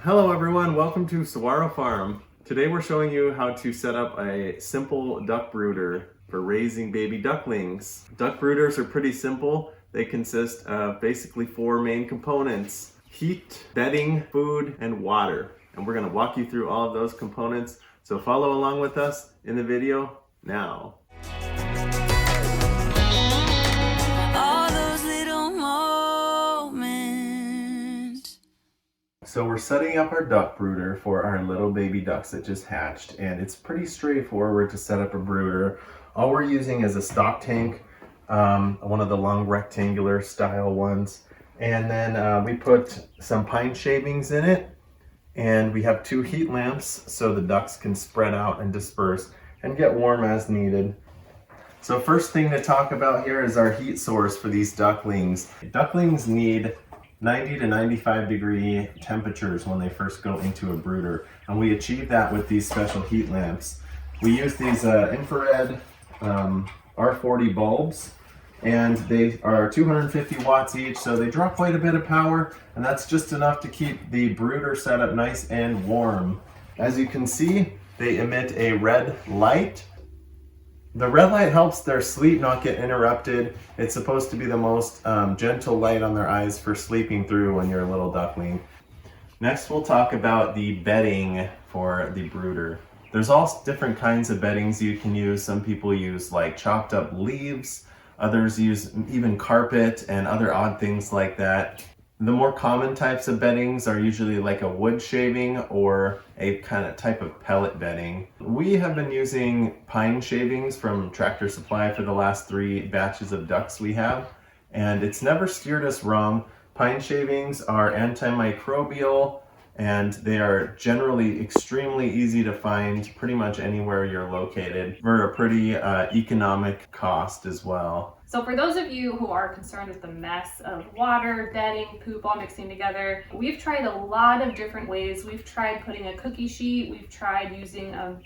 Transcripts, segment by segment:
Hello everyone, welcome to Saguaro Farm. Today we're showing you how to set up a simple duck brooder for raising baby ducklings. Duck brooders are pretty simple. They consist of basically four main components: heat, bedding, food, and water. And we're going to walk you through all of those components. So follow along with us in the video now. So we're setting up our duck brooder for our little baby ducks that just hatched, and it's pretty straightforward to set up a brooder. All we're using is a stock tank, one of the long rectangular style ones, and then we put some pine shavings in it, and we have 2 heat lamps so the ducks can spread out and disperse and get warm as needed. So first thing to talk about here is our heat source for these ducklings. Ducklings need 90 to 95 degree temperatures when they first go into a brooder, and we achieve that with these special heat lamps. We use these infrared R40 bulbs, and they are 250 watts each, so they draw quite a bit of power, and that's just enough to keep the brooder set up nice and warm. As you can see, they emit a red light. The red light helps their sleep not get interrupted. It's supposed to be the most gentle light on their eyes for sleeping through when you're a little duckling. Next, we'll talk about the bedding for the brooder. There's all different kinds of beddings you can use. Some people use like chopped up leaves. Others use even carpet and other odd things like that. The more common types of beddings are usually like a wood shaving or a kind of type of pellet bedding. We have been using pine shavings from Tractor Supply for the last 3 batches of ducks we have, and it's never steered us wrong. Pine shavings are antimicrobial, and they are generally extremely easy to find pretty much anywhere you're located for a pretty economic cost as well. So for those of you who are concerned with the mess of water, bedding, poop all mixing together, we've tried a lot of different ways. We've tried putting a cookie sheet, we've tried using a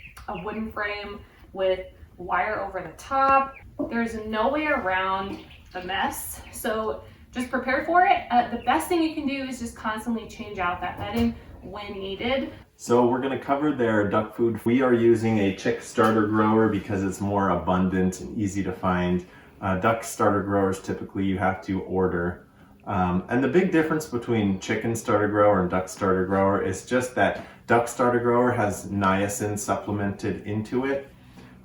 wooden frame with wire over the top. There's no way around the mess, so just prepare for it. The best thing you can do is just constantly change out that bedding when needed. So we're going to cover their duck food. We are using a chick starter grower because it's more abundant and easy to find. Duck starter growers, typically you have to order. And the big difference between chicken starter grower and duck starter grower is just that duck starter grower has niacin supplemented into it.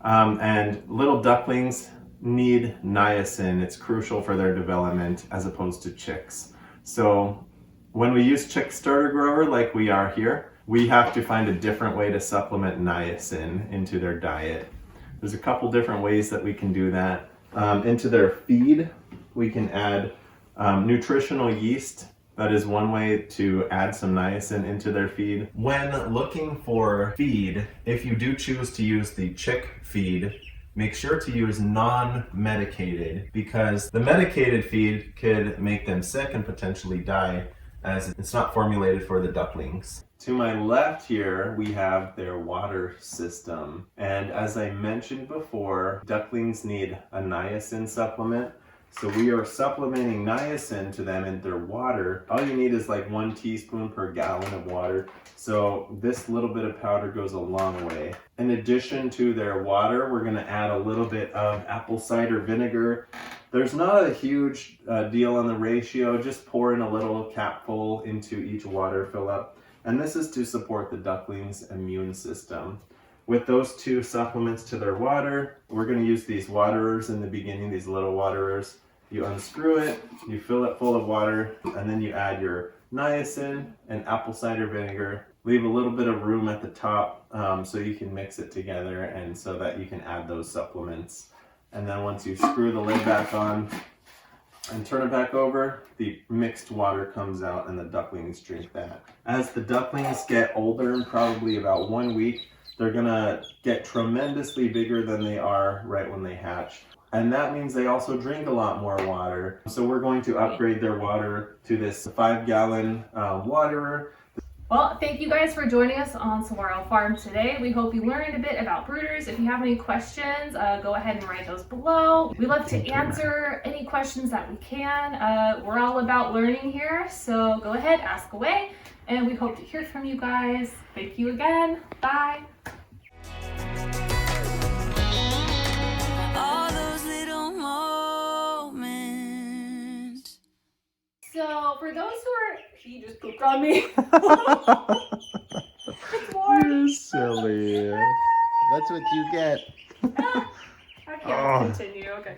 And little ducklings need niacin. It's crucial for their development as opposed to chicks. So when we use chick starter grower like we are here, we have to find a different way to supplement niacin into their diet. There's a couple different ways that we can do that. Into their feed, we can add nutritional yeast. That is one way to add some niacin into their feed. When looking for feed, if you do choose to use the chick feed, make sure to use non-medicated, because the medicated feed could make them sick and potentially die, as it's not formulated for the ducklings. To my left here, we have their water system. And as I mentioned before, ducklings need a niacin supplement. So we are supplementing niacin to them in their water. All you need is like 1 teaspoon per gallon of water. So this little bit of powder goes a long way. In addition to their water, we're gonna add a little bit of apple cider vinegar. There's not a huge deal on the ratio. Just pour in a little capful into each water fill up. And this is to support the duckling's immune system. With those 2 supplements to their water, we're going to use these waterers in the beginning, these little waterers. You unscrew it, you fill it full of water, and then you add your niacin and apple cider vinegar. Leave a little bit of room at the top so you can mix it together and so that you can add those supplements. And then once you screw the lid back on and turn it back over, the mixed water comes out and the ducklings drink that. As the ducklings get older, in probably about 1 week, they're gonna get tremendously bigger than they are right when they hatch. And that means they also drink a lot more water. So we're going to upgrade their water to this 5-gallon waterer. Well, thank you guys for joining us on Saguaro Farm today. We hope you learned a bit about brooders. If you have any questions, go ahead and write those below. We love to answer any questions that we can. We're all about learning here, so go ahead, ask away, and we hope to hear from you guys. Thank you again. Bye. All those little moments. So, for those who are, he just pooped on me. It's warm. You're silly. That's what you get. Okay, let's continue. Okay.